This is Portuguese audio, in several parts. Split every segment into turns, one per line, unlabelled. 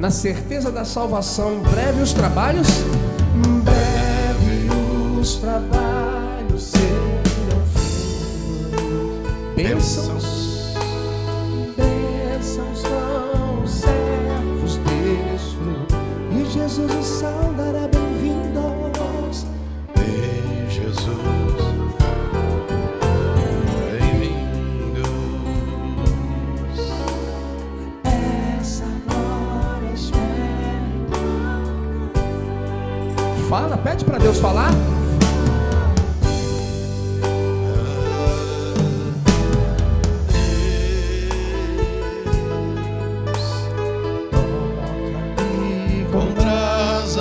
na certeza da salvação. Em breve os trabalhos, serão fim. Bênçãos são os servos deste, e Jesus os saudará bem-vindos.
Ei, Jesus, bem-vindos.
Essa glória espera. Fala, pede para Deus falar.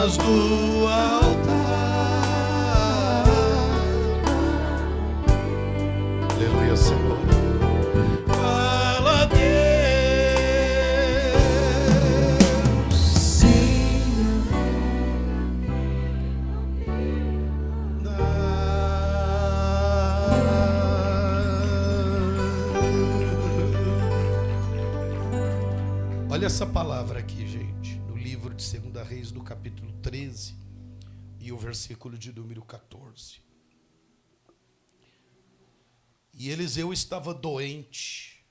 Do altar, aleluia, Senhor. Fala, Deus,
sim.
Olha essa palavra aqui, gente, no livro de 2 Reis, do capítulo 13 e o versículo de número 14. E Eliseu estava doente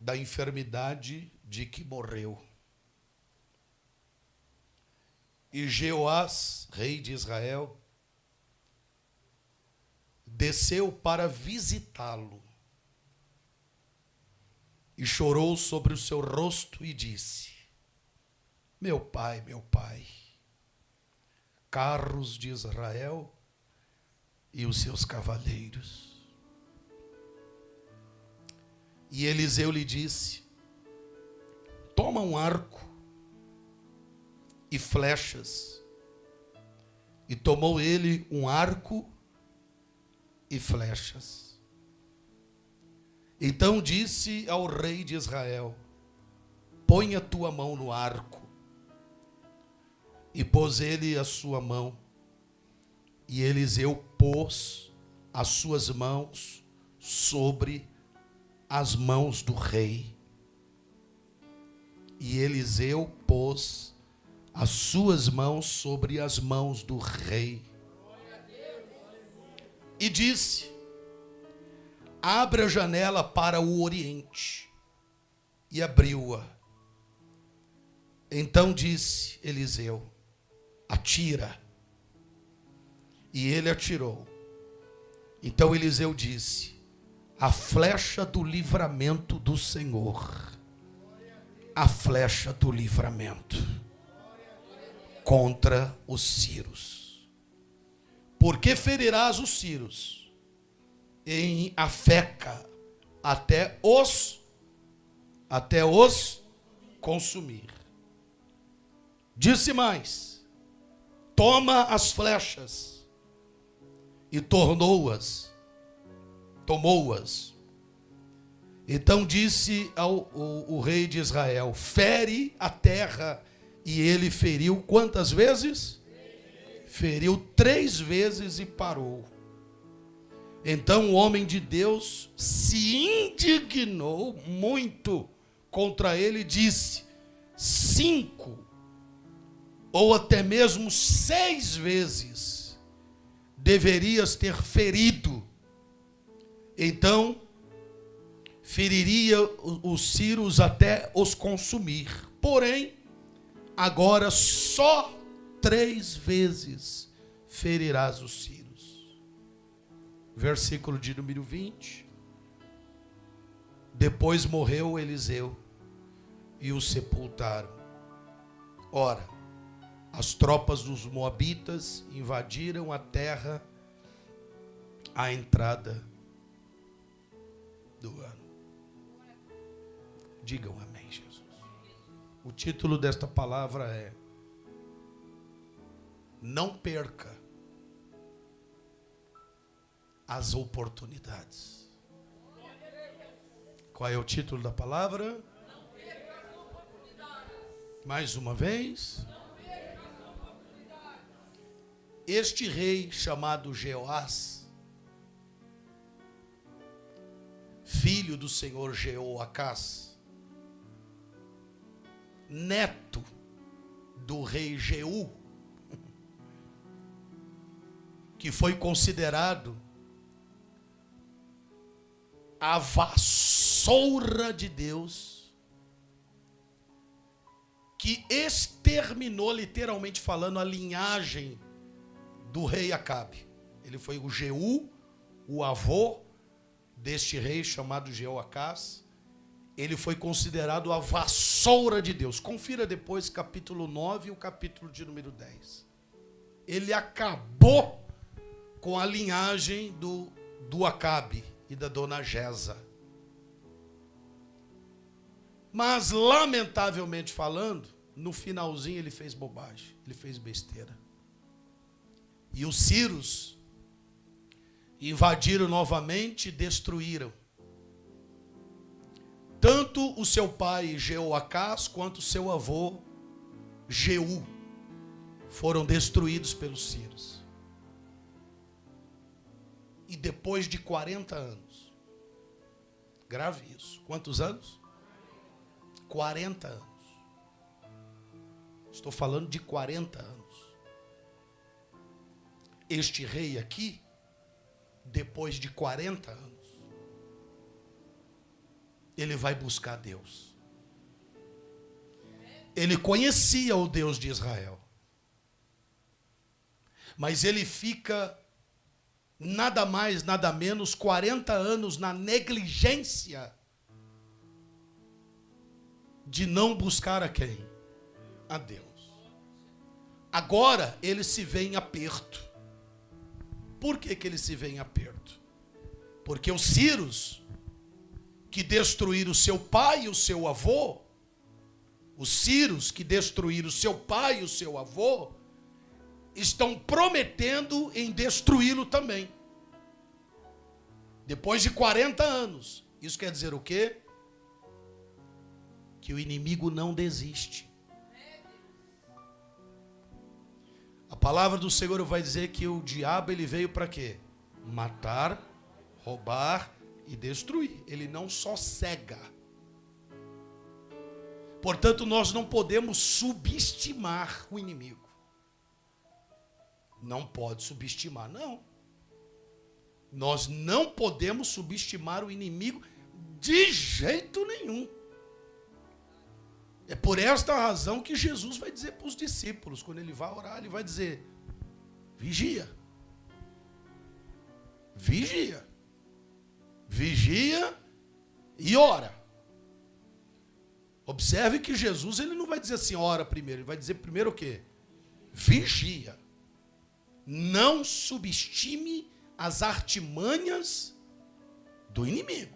da enfermidade de que morreu. E Jeoás, rei de Israel, desceu para visitá-lo. E chorou sobre o seu rosto e disse: meu pai, carros de Israel e os seus cavaleiros. E Eliseu lhe disse: toma um arco e flechas. E tomou ele um arco e flechas. Então disse ao rei de Israel: põe a tua mão no arco. E pôs ele a sua mão. E Eliseu pôs as suas mãos sobre as mãos do rei. E Eliseu pôs as suas mãos sobre as mãos do rei. E disse: abra a janela para o oriente. E abriu-a. Então disse Eliseu: atira. E ele atirou. Então Eliseu disse: a flecha do livramento do Senhor, a flecha do livramento contra os Sírios. Porque ferirás os Sírios em Afeca até os consumir. Disse mais: toma as flechas. E tomou-as. Então disse o rei de Israel: fere a terra. E ele feriu quantas vezes? Feriu 3 vezes e parou. Então o homem de Deus se indignou muito contra ele e disse: 5 ou até mesmo 6 vezes deverias ter ferido. Então feriria os sírios até os consumir. Porém, agora só 3 vezes ferirás os sírios. Versículo de número 20. Depois morreu Eliseu e o sepultaram. Ora, as tropas dos moabitas invadiram a terra à entrada do ano. Digam amém, Jesus. O título desta palavra é: não perca as oportunidades. Qual é o título da palavra?
Não perca as oportunidades.
Mais uma vez. Este rei chamado Jeoás, filho do senhor Jeoacás, neto do rei Jeú, que foi considerado a vassoura de Deus, que exterminou, literalmente falando, a linhagem do rei Acabe. Ele foi o Jeú, o avô deste rei chamado Jeoacás. Ele foi considerado a vassoura de Deus. Confira depois capítulo 9 e o capítulo de número 10. Ele acabou com a linhagem do Acabe e da dona Geza. Mas, lamentavelmente falando, no finalzinho ele fez bobagem, ele fez besteira. E os sírios invadiram novamente e destruíram tanto o seu pai Jeoacás quanto o seu avô Jeú. Foram destruídos pelos sírios. E depois de 40 anos, grave isso, quantos anos? 40 anos. Estou falando de 40 anos. Este rei aqui, depois de 40 anos, ele vai buscar Deus. Ele conhecia o Deus de Israel. Mas ele fica nada mais, nada menos, 40 anos na negligência de não buscar a quem? A Deus. Agora ele se vê em aperto. Por que ele se vê em aperto? Porque os sírios, que destruíram o seu pai e o seu avô, os sírios que destruíram o seu pai e o seu avô, estão prometendo em destruí-lo também. Depois de 40 anos. Isso quer dizer o quê? Que o inimigo não desiste. A palavra do Senhor vai dizer que o diabo ele veio para quê? Matar, roubar e destruir. Ele não só cega. Portanto, nós não podemos subestimar o inimigo. Não pode subestimar, não. Nós não podemos subestimar o inimigo de jeito nenhum. É por esta razão que Jesus vai dizer para os discípulos, quando ele vai orar, ele vai dizer: vigia. Vigia. Vigia e ora. Observe que Jesus ele não vai dizer assim, ora primeiro. Ele vai dizer primeiro o quê? Vigia. Não subestime as artimanhas do inimigo.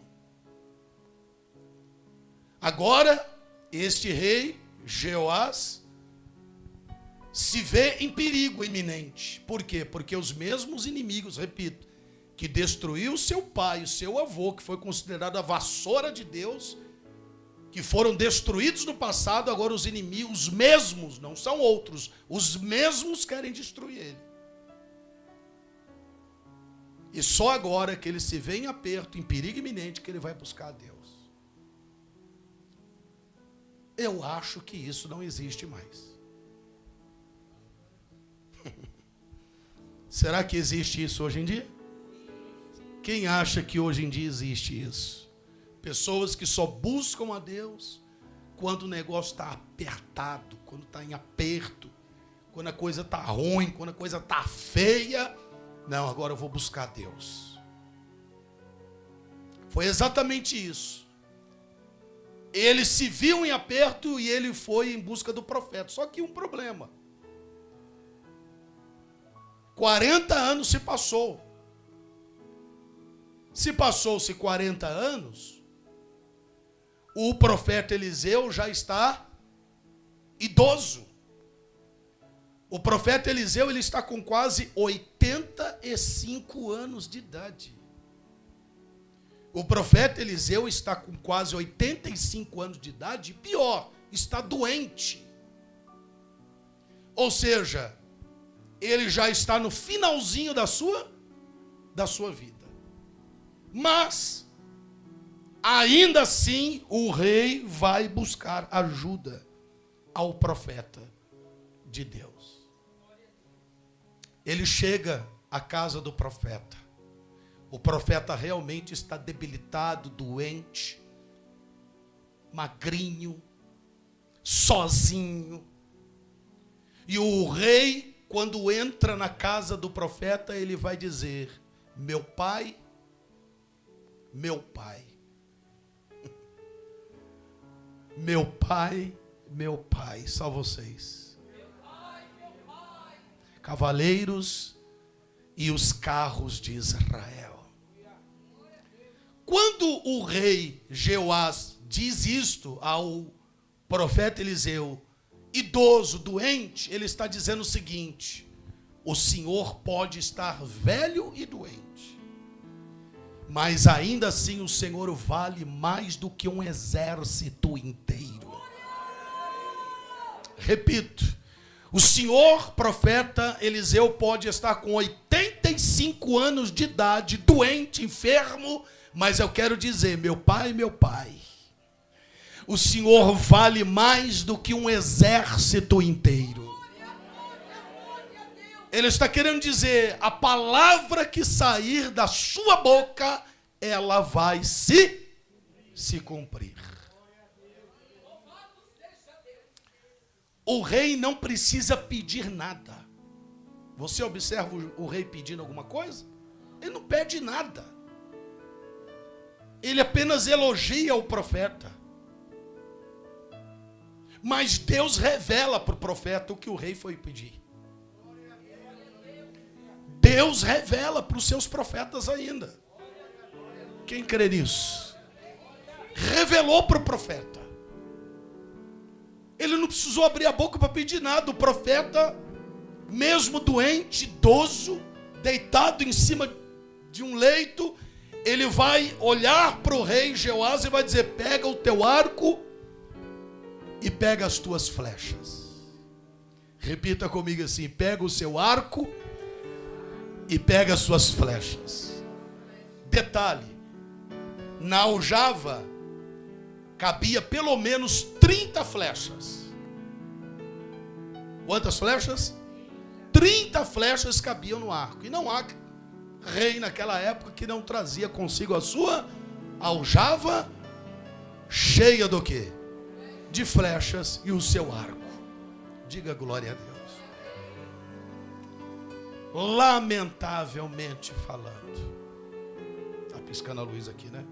Agora, este rei, Jeoás, se vê em perigo iminente. Por quê? Porque os mesmos inimigos, repito, que destruiu o seu pai, o seu avô, que foi considerado a vassoura de Deus, que foram destruídos no passado, agora os inimigos, os mesmos, não são outros, os mesmos querem destruir ele. E só agora que ele se vê em aperto, em perigo iminente, que ele vai buscar a Deus. Eu acho que isso não existe mais. Será que existe isso hoje em dia? Quem acha que hoje em dia existe isso? Pessoas que só buscam a Deus quando o negócio está apertado, quando está em aperto, quando a coisa está ruim, quando a coisa está feia. Não, agora eu vou buscar a Deus. Foi exatamente isso. Ele se viu em aperto e ele foi em busca do profeta. Só que um problema. 40 anos se passou. Se passou-se 40 anos, o profeta Eliseu já está idoso. O profeta Eliseu ele está com quase 85 anos de idade. O profeta Eliseu está com quase 85 anos de idade, e pior, está doente. Ou seja, ele já está no finalzinho da sua vida. Mas, ainda assim, o rei vai buscar ajuda ao profeta de Deus. Ele chega à casa do profeta. O profeta realmente está debilitado, doente, magrinho, sozinho. E o rei, quando entra na casa do profeta, ele vai dizer: meu pai, meu pai. Meu pai, meu pai. Só vocês. Cavaleiros e os carros de Israel. Quando o rei Jeoás diz isto ao profeta Eliseu, idoso, doente, ele está dizendo o seguinte: o senhor pode estar velho e doente, mas ainda assim o senhor vale mais do que um exército inteiro. Repito, o senhor profeta Eliseu pode estar com 85 anos de idade, doente, enfermo, mas eu quero dizer, meu pai, o senhor vale mais do que um exército inteiro. Ele está querendo dizer, a palavra que sair da sua boca, ela vai se cumprir. O rei não precisa pedir nada. Você observa o rei pedindo alguma coisa? Ele não pede nada. Ele apenas elogia o profeta. Mas Deus revela para o profeta o que o rei foi pedir. Deus revela para os seus profetas ainda. Quem crê nisso? Revelou para o profeta. Ele não precisou abrir a boca para pedir nada. O profeta, mesmo doente, idoso, deitado em cima de um leito, ele vai olhar para o rei Jeoás e vai dizer: pega o teu arco e pega as tuas flechas. Repita comigo assim: pega o seu arco e pega as suas flechas. Detalhe, na aljava cabia pelo menos 30 flechas. Quantas flechas? 30 flechas cabiam no arco. E não há rei naquela época que não trazia consigo a sua aljava cheia do quê? De flechas e o seu arco. Diga glória a Deus. Lamentavelmente falando, está piscando a luz aqui, né?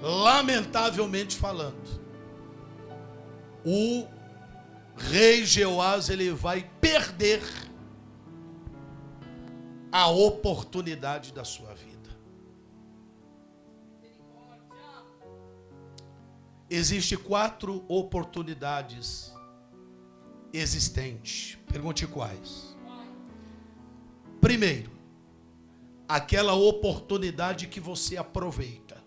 Lamentavelmente falando, o rei Jeoás, ele vai perder a oportunidade da sua vida. Existem 4 oportunidades existentes. Pergunte quais. Primeiro, aquela oportunidade que você aproveita.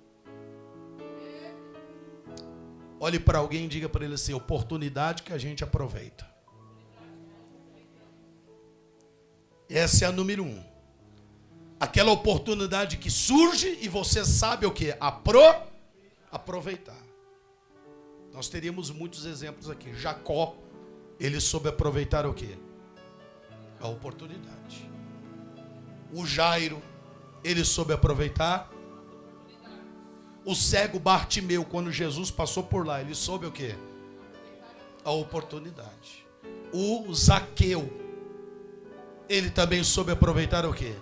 Olhe para alguém e diga para ele assim: oportunidade que a gente aproveita. Essa é a número 1. Aquela oportunidade que surge e você sabe o que? Aproveitar. Nós teríamos muitos exemplos aqui. Jacó, ele soube aproveitar o que? A oportunidade. O Jairo, ele soube aproveitar. O cego Bartimeu, quando Jesus passou por lá, ele soube o quê? A oportunidade. O Zaqueu, ele também soube aproveitar o quê?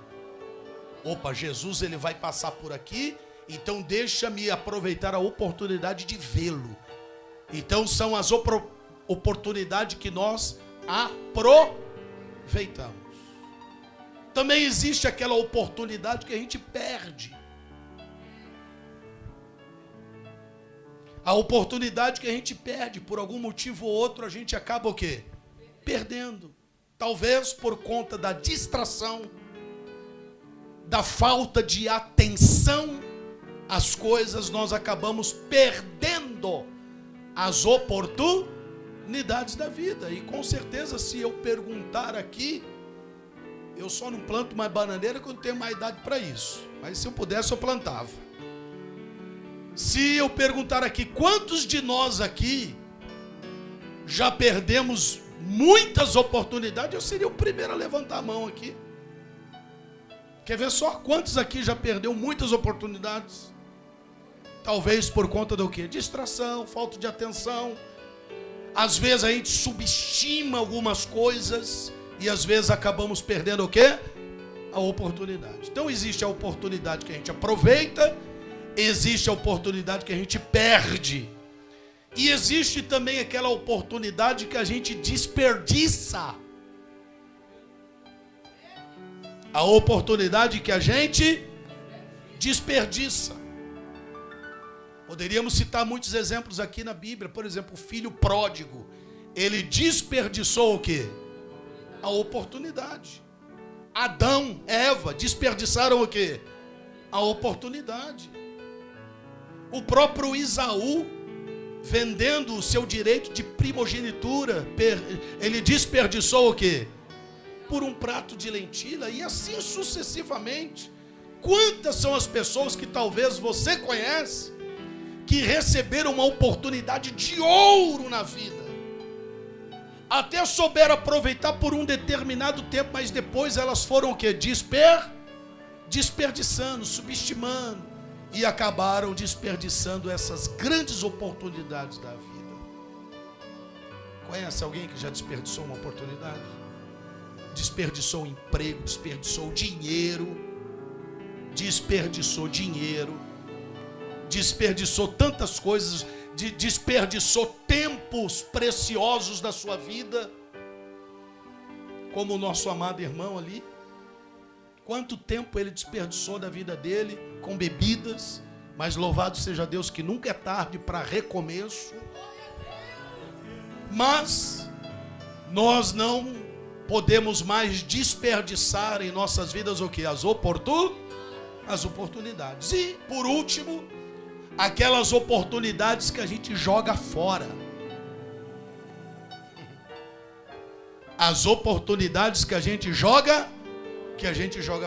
Opa, Jesus, ele vai passar por aqui, então deixa-me aproveitar a oportunidade de vê-lo. Então são as oportunidades que nós aproveitamos. Também existe aquela oportunidade que a gente perde. A oportunidade que a gente perde, por algum motivo ou outro, a gente acaba o quê? Perdendo. Talvez por conta da distração, da falta de atenção às coisas, nós acabamos perdendo as oportunidades da vida. E com certeza, se eu perguntar aqui, eu só não planto mais bananeira quando tenho mais idade para isso. Mas se eu pudesse, eu plantava. Se eu perguntar aqui, quantos de nós aqui já perdemos muitas oportunidades. Eu seria o primeiro a levantar a mão aqui. Quer ver só quantos aqui já perdeu muitas oportunidades? Talvez por conta do quê? Distração, falta de atenção. Às vezes a gente subestima algumas coisas e às vezes acabamos perdendo o quê? A oportunidade. Então existe a oportunidade que a gente aproveita, existe a oportunidade que a gente perde. E existe também aquela oportunidade que a gente desperdiça. A oportunidade que a gente desperdiça. Poderíamos citar muitos exemplos aqui na Bíblia. Por exemplo, o filho pródigo. Ele desperdiçou o quê? A oportunidade. Adão, Eva, desperdiçaram o quê? A oportunidade. O próprio Isaú, vendendo o seu direito de primogenitura, ele desperdiçou o quê? Por um prato de lentilha, e assim sucessivamente. Quantas são as pessoas que talvez você conhece, que receberam uma oportunidade de ouro na vida, até souberam aproveitar por um determinado tempo, mas depois elas foram o quê? Desperdiçando, subestimando, e acabaram desperdiçando essas grandes oportunidades da vida. Conhece alguém que já desperdiçou uma oportunidade? Desperdiçou o emprego, desperdiçou dinheiro, desperdiçou tantas coisas, desperdiçou tempos preciosos da sua vida, como o nosso amado irmão ali. Quanto tempo ele desperdiçou da vida dele com bebidas, mas louvado seja Deus que nunca é tarde para recomeço. Mas nós não podemos mais desperdiçar em nossas vidas o que? As oportunidades. E, por último, aquelas oportunidades que a gente joga fora. As oportunidades que a gente joga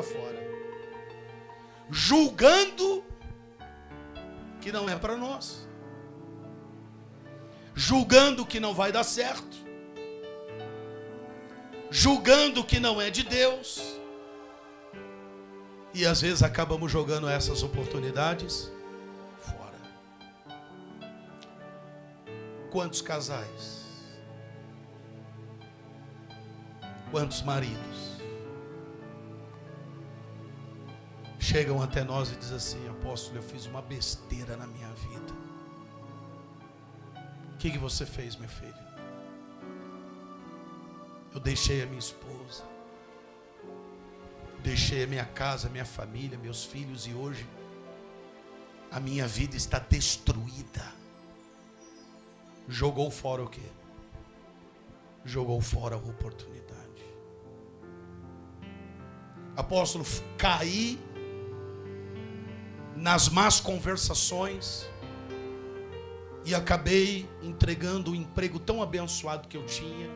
fora. Julgando que não é para nós. Julgando que não vai dar certo. Julgando que não é de Deus. E às vezes acabamos jogando essas oportunidades fora. Quantos casais? Quantos maridos chegam até nós e dizem assim: apóstolo, eu fiz uma besteira na minha vida. O que você fez, meu filho? Eu deixei a minha esposa, deixei a minha casa, minha família, meus filhos, e hoje a minha vida está destruída. Jogou fora o quê? Jogou fora a oportunidade. Apóstolo, caí nas más conversações e acabei entregando o emprego tão abençoado que eu tinha,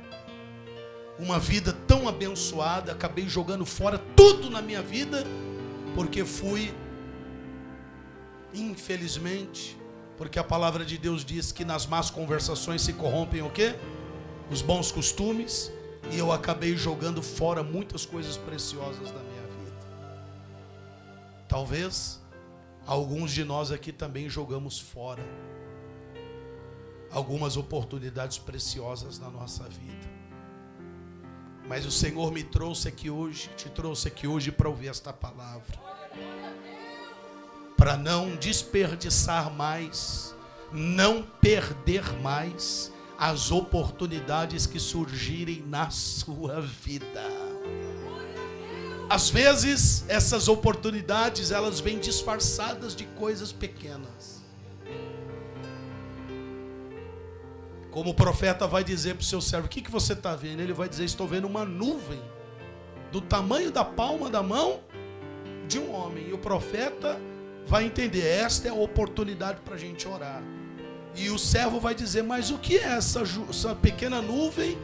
uma vida tão abençoada, acabei jogando fora tudo na minha vida, porque fui, infelizmente, porque a palavra de Deus diz que nas más conversações se corrompem o quê? Os bons costumes, e eu acabei jogando fora muitas coisas preciosas da minha vida. Talvez alguns de nós aqui também jogamos fora algumas oportunidades preciosas na nossa vida. Mas o Senhor te trouxe aqui hoje para ouvir esta palavra, para não desperdiçar mais, não perder mais as oportunidades que surgirem na sua vida. Às vezes essas oportunidades, elas vêm disfarçadas de coisas pequenas. Como o profeta vai dizer para o seu servo: o que você está vendo? Ele vai dizer: estou vendo uma nuvem do tamanho da palma da mão de um homem. E o profeta vai entender: esta é a oportunidade para a gente orar. E o servo vai dizer: mas o que é essa pequena nuvem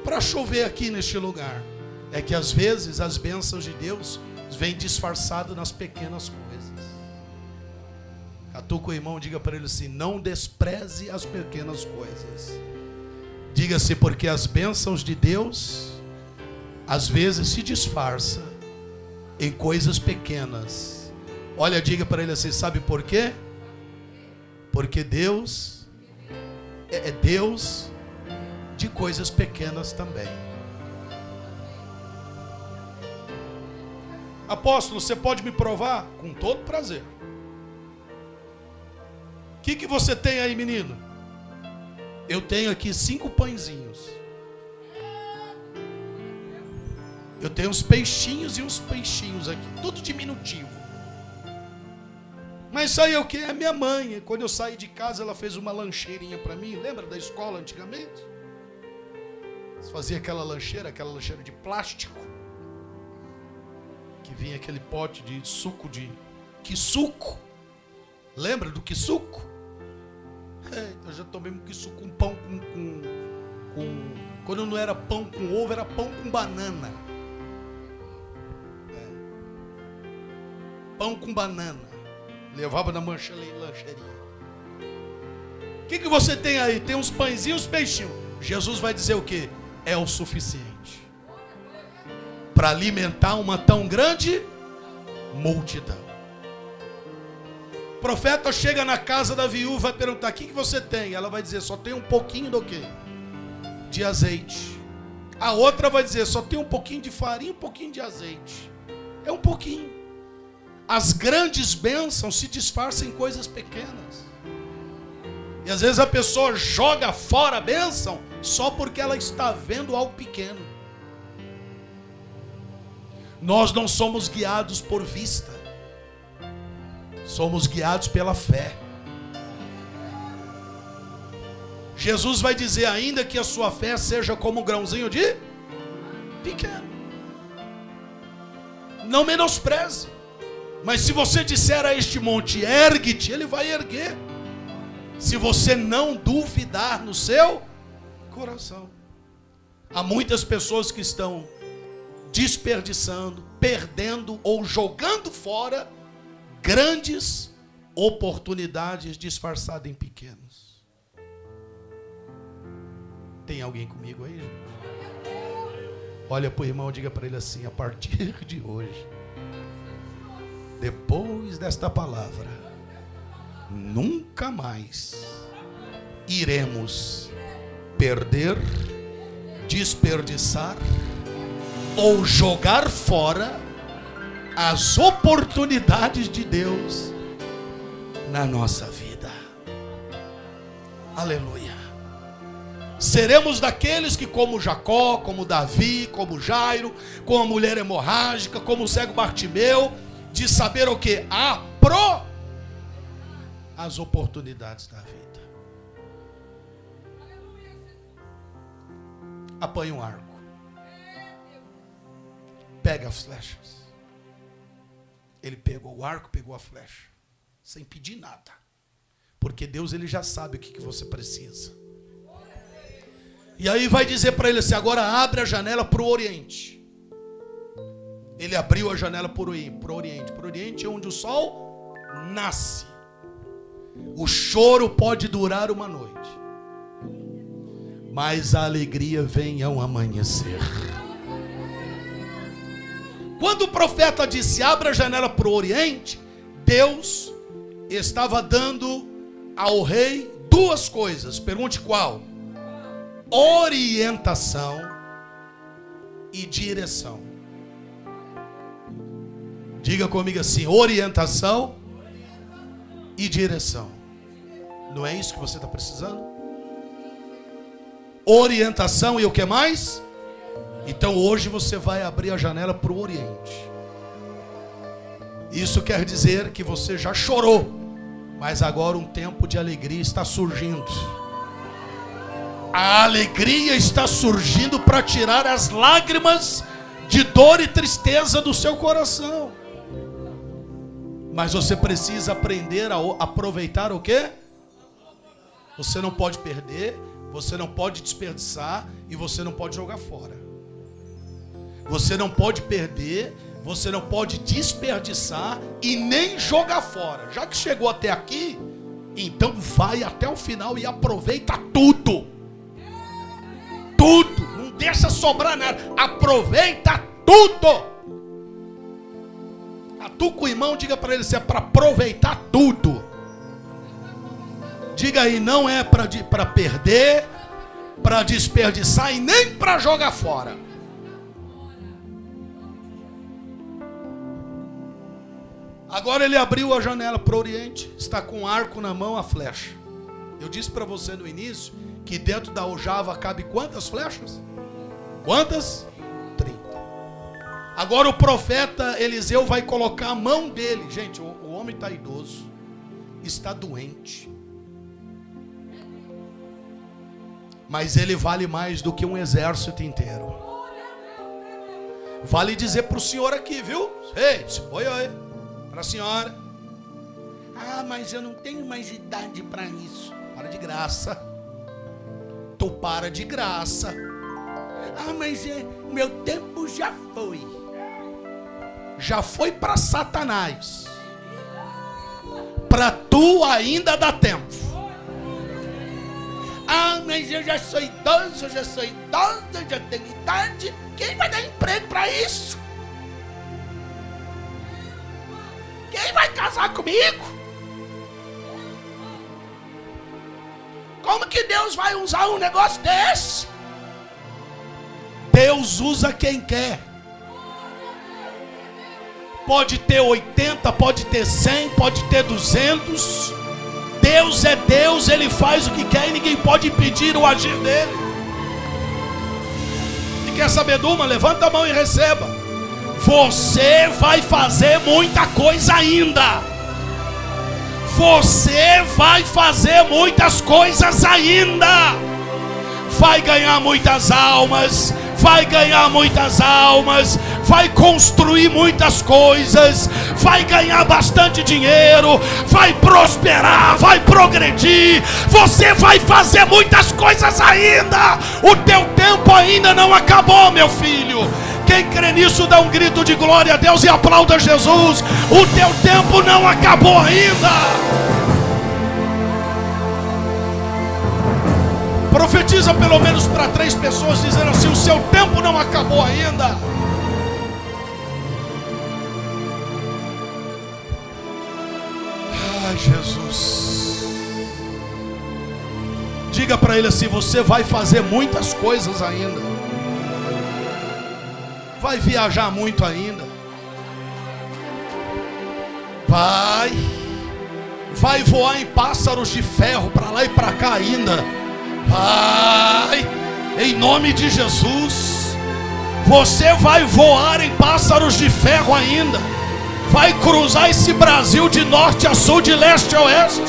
para chover aqui neste lugar? É que às vezes as bênçãos de Deus vêm disfarçadas nas pequenas coisas. Catuca o irmão, diga para ele assim: não despreze as pequenas coisas. Diga-se, porque as bênçãos de Deus às vezes se disfarça em coisas pequenas. Olha, diga para ele assim, sabe por quê? Porque Deus é Deus de coisas pequenas também. Apóstolo, você pode me provar? Com todo prazer. O que você tem aí, menino? Eu tenho aqui 5 pãezinhos. Eu tenho uns peixinhos e uns peixinhos aqui, tudo diminutivo. Mas isso aí é o que? É minha mãe. Quando eu saí de casa, ela fez uma lancheirinha para mim. Lembra da escola antigamente? Você fazia aquela lancheira de plástico. Que vinha aquele pote de suco de... Que suco? Lembra do que suco? Eu já tomei um que suco com pão com... Quando não era pão com ovo, era pão com banana. Pão com banana. Levava na lancheirinha. O que você tem aí? Tem uns pãezinhos e uns peixinhos. Jesus vai dizer o quê? É o suficiente para alimentar uma tão grande multidão. O profeta chega na casa da viúva e vai perguntar: o que você tem? Ela vai dizer: só tem um pouquinho do quê? De azeite. A outra vai dizer: só tem um pouquinho de farinha, um pouquinho de azeite. É um pouquinho. As grandes bênçãos se disfarçam em coisas pequenas. E às vezes a pessoa joga fora a bênção só porque ela está vendo algo pequeno. Nós não somos guiados por vista. Somos guiados pela fé. Jesus vai dizer: ainda que a sua fé seja como um grãozinho de pequeno, não menospreze. Mas se você disser a este monte, ergue-te, ele vai erguer. Se você não duvidar no seu coração. Há muitas pessoas que estão desperdiçando, perdendo ou jogando fora grandes oportunidades disfarçadas em pequenas. Tem alguém comigo aí, gente? Olha para o irmão e diga para ele assim: a partir de hoje, depois desta palavra, nunca mais iremos perder, desperdiçar ou jogar fora as oportunidades de Deus na nossa vida. Aleluia. Seremos daqueles que, como Jacó, como Davi, como Jairo, como a mulher hemorrágica, como o cego Bartimeu, de saber o que? As oportunidades da vida. Apanha um arco. Pega as flechas. Ele pegou o arco, pegou a flecha, sem pedir nada. Porque Deus, ele já sabe o que você precisa. E aí vai dizer para ele assim: agora abre a janela para o oriente. Ele abriu a janela para o oriente. Para o oriente é onde o sol nasce. O choro pode durar uma noite, mas a alegria vem ao amanhecer. Quando o profeta disse: abra a janela para o oriente, Deus estava dando ao rei 2 coisas. Pergunte qual? Orientação e direção. Diga comigo assim: orientação e direção. Não é isso que você está precisando? Orientação e o que mais? Então hoje você vai abrir a janela para o oriente. Isso quer dizer que você já chorou, mas agora um tempo de alegria está surgindo. A alegria está surgindo para tirar as lágrimas de dor e tristeza do seu coração. Mas você precisa aprender a aproveitar o quê? Você não pode perder, você não pode desperdiçar e você não pode jogar fora. Você não pode perder, você não pode desperdiçar e nem jogar fora. Já que chegou até aqui, então vai até o final e aproveita tudo. tudo. Não deixa sobrar nada. Aproveita tudo. Tu com o irmão, diga para ele se é para aproveitar tudo. Diga aí, não é para perder, para desperdiçar e nem para jogar fora. Agora ele abriu a janela para o Oriente, está com um arco na mão, a flecha. Eu disse para você no início que dentro da aljava cabe quantas flechas? Quantas? 30. Agora o profeta Eliseu vai colocar a mão dele. Gente, o homem está idoso, está doente. Mas ele vale mais do que um exército inteiro. Vale dizer para o senhor aqui, viu? Ei, oi, para a senhora. Ah, mas eu não tenho mais idade para isso. Para de graça. Tu para de graça. Ah, mas meu tempo já foi. Já foi para Satanás. Para tu ainda dá tempo. Ah, mas eu já sou idoso, eu já tenho idade. Quem vai dar emprego para isso? Quem vai casar comigo? Como que Deus vai usar um negócio desse? Deus usa quem quer. Pode ter 80, pode ter 100, pode ter 200. Deus é Deus, Ele faz o que quer e ninguém pode impedir o agir dele. E quer saber de uma? Levanta a mão e receba. Você vai fazer muita coisa ainda. Você vai fazer muitas coisas ainda. Vai ganhar muitas almas. Vai ganhar muitas almas, vai construir muitas coisas, vai ganhar bastante dinheiro, vai prosperar, vai progredir. Você vai fazer muitas coisas ainda. O teu tempo ainda não acabou, meu filho. Quem crê nisso dá um grito de glória a Deus e aplauda Jesus. O teu tempo não acabou ainda. Profetiza pelo menos para 3 pessoas, dizendo assim: o seu tempo não acabou ainda. Ai, Jesus. Diga para ele assim: você vai fazer muitas coisas ainda. Vai viajar muito ainda. Vai voar em pássaros de ferro para lá e para cá ainda. Vai, em nome de Jesus. Você vai voar em pássaros de ferro ainda. Vai cruzar esse Brasil de norte a sul, de leste a oeste.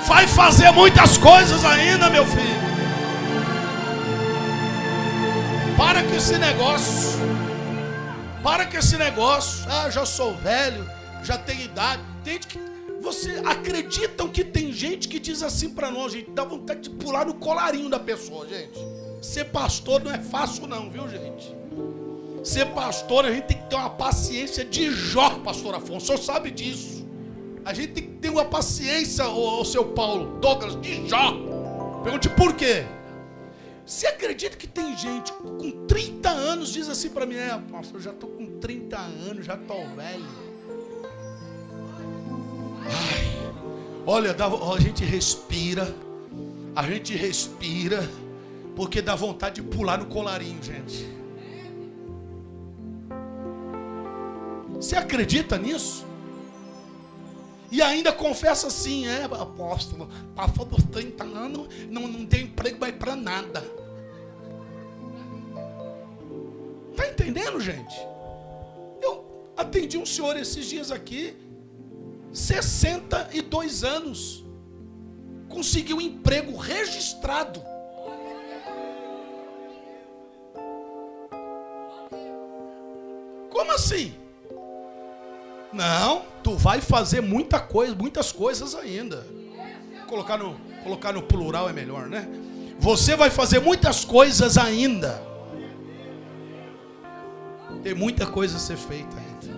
Vai fazer muitas coisas ainda, meu filho. Para com esse negócio. Para com esse negócio. Ah, já sou velho, já tenho idade. Você acreditam que tem gente que diz assim para nós, gente, dá vontade de pular no colarinho da pessoa, gente. Ser pastor não é fácil não, viu, gente? Ser pastor, a gente tem que ter uma paciência de Jó, pastor Afonso, o senhor sabe disso. A gente tem que ter uma paciência, o seu Paulo, Douglas, de Jó. Pergunte por quê? Você acredita que tem gente com 30 anos diz assim para mim: pastor, eu já estou com 30 anos, já estou velho. Ai, olha, a gente respira, porque dá vontade de pular no colarinho, gente. Você acredita nisso? E ainda confessa assim: apóstolo, passou dos 30 anos, não tem emprego mais para nada. Tá entendendo, gente? Eu atendi um senhor esses dias aqui, 62 anos, conseguiu um emprego registrado. Como assim? Não, tu vai fazer muitas coisas ainda. Colocar no plural é melhor, né? Você vai fazer muitas coisas ainda. Tem muita coisa a ser feita ainda.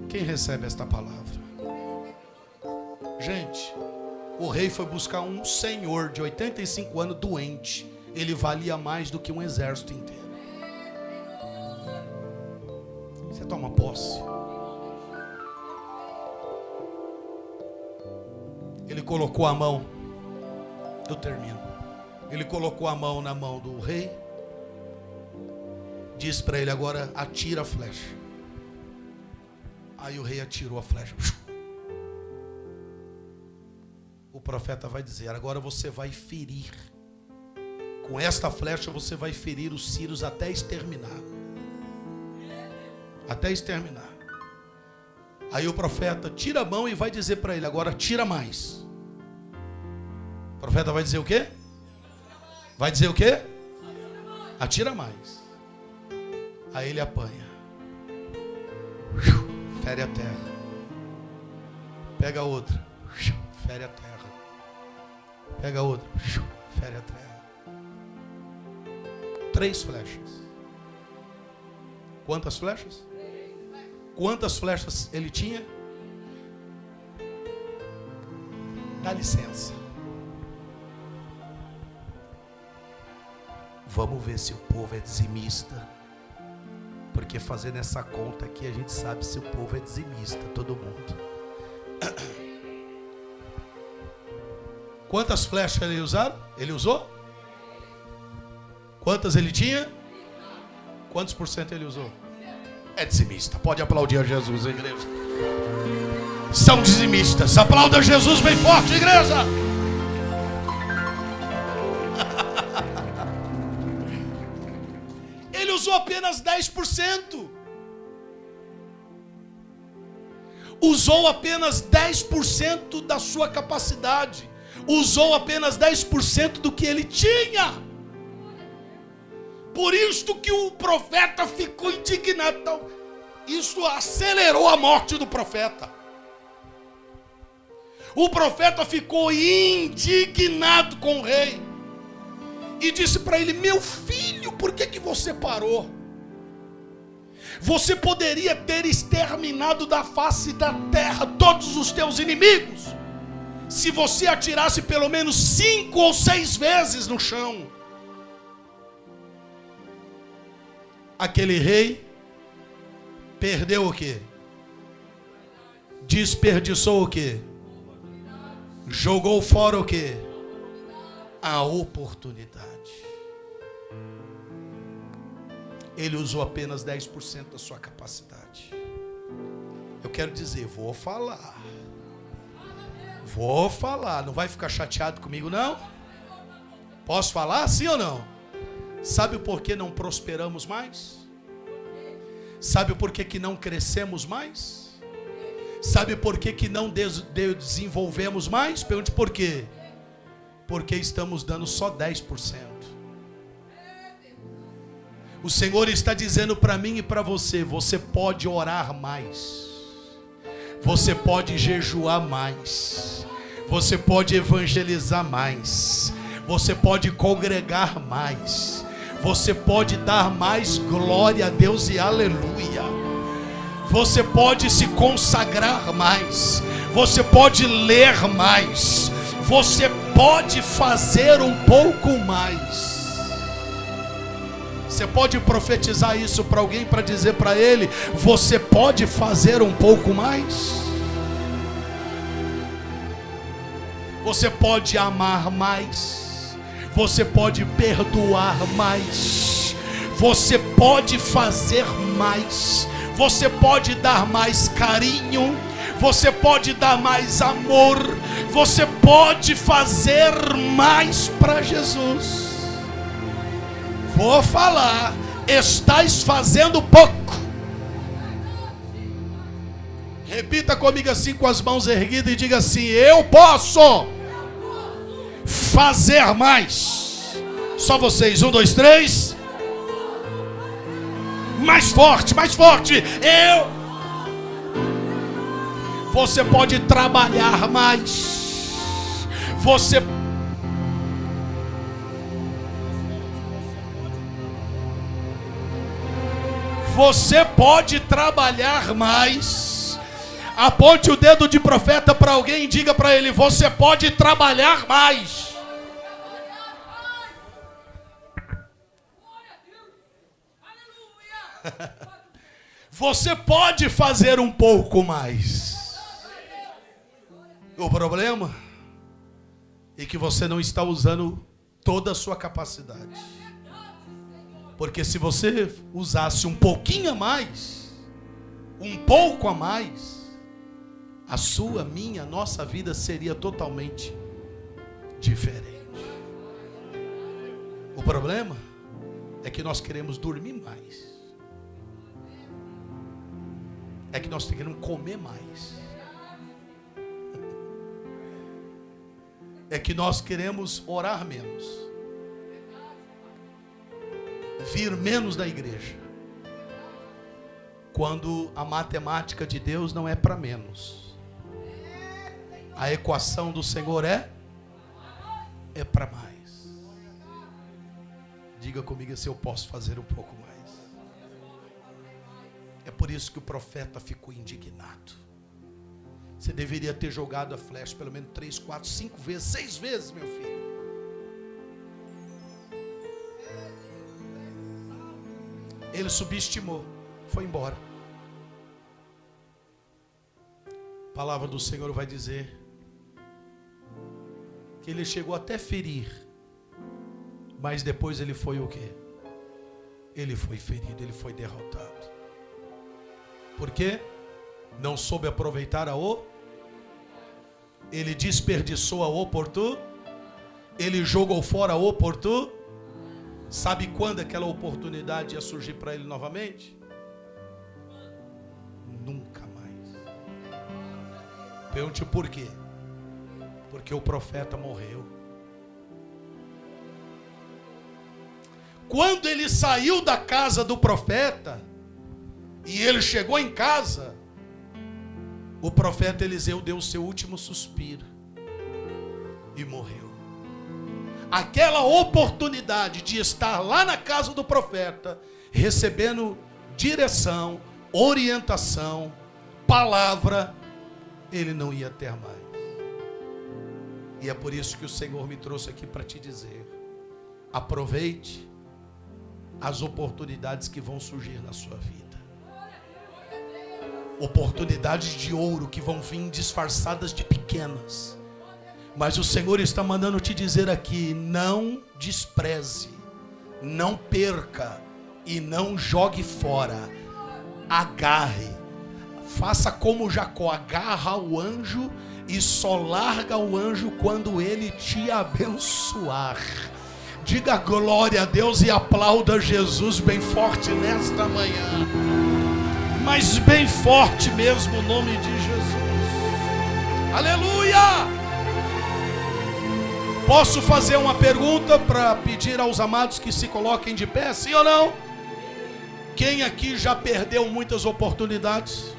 Quem recebe esta palavra? Gente, O rei foi buscar um senhor de 85 anos doente. Ele valia mais do que um exército inteiro. Você toma posse. Ele colocou a mão. Eu termino. Ele colocou a mão na mão do rei. Diz para ele: agora atira a flecha. Aí o rei atirou a flecha. O profeta vai dizer: agora você vai ferir. Com esta flecha você vai ferir os sírios até exterminar. Até exterminar. Aí o profeta tira a mão e vai dizer para ele: agora tira mais. O profeta vai dizer o quê? Vai dizer o quê? Atira mais. Aí ele apanha. Fere a terra. Pega outra. Fere a terra. Pega outra. Fere a terra. 3 flechas. Quantas flechas? Quantas flechas ele tinha? Dá licença. Vamos ver se o povo é dizimista. Porque fazendo essa conta aqui a gente sabe se o povo é dizimista, todo mundo. Quantas flechas ele usaram? Ele usou? Quantas ele tinha? Quantos por cento ele usou? É dizimista. Pode aplaudir a Jesus, a igreja. São dizimistas. Aplauda Jesus bem forte, igreja. Ele usou apenas 10%. Usou apenas 10% da sua capacidade. Usou apenas 10% do que ele tinha. Por isso que o profeta ficou indignado. Então, isso acelerou a morte do profeta. O profeta ficou indignado com o rei. E disse para ele: meu filho, por que você parou? Você poderia ter exterminado da face da terra todos os teus inimigos, se você atirasse pelo menos 5 ou 6 vezes no chão. Aquele rei perdeu o quê? Desperdiçou o quê? Jogou fora o quê? A oportunidade. Ele usou apenas 10% da sua capacidade. Eu quero dizer, vou falar. Não vai ficar chateado comigo, não? Posso falar, sim ou não? Sabe o porquê não prosperamos mais? Sabe o porquê que não crescemos mais? Sabe por que não desenvolvemos mais? Pergunte por quê. Porque estamos dando só 10%. O Senhor está dizendo para mim e para você: você pode orar mais, você pode jejuar mais, você pode evangelizar mais, você pode congregar mais, você pode dar mais glória a Deus e aleluia. Você pode se consagrar mais, você pode ler mais, você pode fazer um pouco mais. Você pode profetizar isso para alguém, para dizer para ele: você pode fazer um pouco mais. Você pode amar mais, você pode perdoar mais, você pode fazer mais, você pode dar mais carinho, você pode dar mais amor, você pode fazer mais para Jesus. Vou falar, estais fazendo pouco. Repita comigo assim, com as mãos erguidas, e diga assim: eu posso fazer mais. Só vocês, 1, 2, 3. Mais forte, mais forte. Você pode trabalhar mais. Você pode trabalhar mais. Aponte o dedo de profeta para alguém e diga para ele: você pode trabalhar mais.
Glória a Deus. Aleluia.
Você pode fazer um pouco mais. O problema é que você não está usando toda a sua capacidade. Porque se você usasse um pouquinho a mais, um pouco a mais, a sua, minha, nossa vida seria totalmente diferente. O problema é que nós queremos dormir mais. É que nós queremos comer mais. É que nós queremos orar menos. Vir menos da igreja. Quando a matemática de Deus não é para menos. A equação do Senhor é para mais. Diga comigo se eu posso fazer um pouco mais. É por isso que o profeta ficou indignado. Você deveria ter jogado a flecha pelo menos 3, 4, 5 vezes, 6 vezes, meu filho. Ele subestimou, foi embora. A palavra do Senhor vai dizer que ele chegou até ferir, mas depois ele foi o quê? Ele foi ferido, ele foi derrotado. Por quê? Não soube aproveitar ele desperdiçou a oportunidade, ele jogou fora a oportunidade. Sabe quando aquela oportunidade ia surgir para ele novamente? Nunca mais. Pergunte por quê? Porque o profeta morreu. Quando ele saiu da casa do profeta e ele chegou em casa, o profeta Eliseu deu o seu último suspiro e morreu. Aquela oportunidade de estar lá na casa do profeta, recebendo direção, orientação, palavra, ele não ia ter mais. E é por isso que o Senhor me trouxe aqui para te dizer: aproveite as oportunidades que vão surgir na sua vida. Oportunidades de ouro que vão vir disfarçadas de pequenas. Mas o Senhor está mandando te dizer aqui: não despreze, não perca e não jogue fora. Agarre, faça como Jacó, agarra o anjo e só larga o anjo quando ele te abençoar. Diga glória a Deus e aplauda Jesus bem forte nesta manhã. Mas bem forte mesmo, o nome de Jesus. Aleluia! Posso fazer uma pergunta para pedir aos amados que se coloquem de pé, sim ou não? Quem aqui já perdeu muitas oportunidades?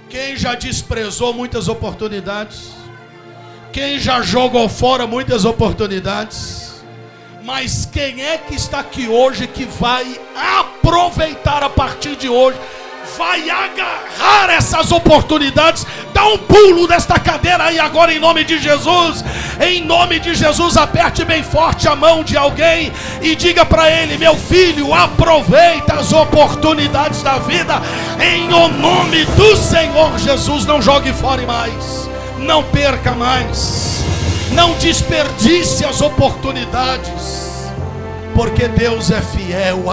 Quem já desprezou muitas oportunidades? Quem já jogou fora muitas oportunidades? Mas quem é que está aqui hoje que vai aproveitar a partir de hoje? Vai agarrar essas oportunidades. Dá um pulo desta cadeira aí agora em nome de Jesus. Em nome de Jesus, aperte bem forte a mão de alguém e diga para ele: meu filho, aproveita as oportunidades da vida. Em o nome do Senhor Jesus, não jogue fora mais. Não perca mais. Não desperdice as oportunidades. Porque Deus é fiel.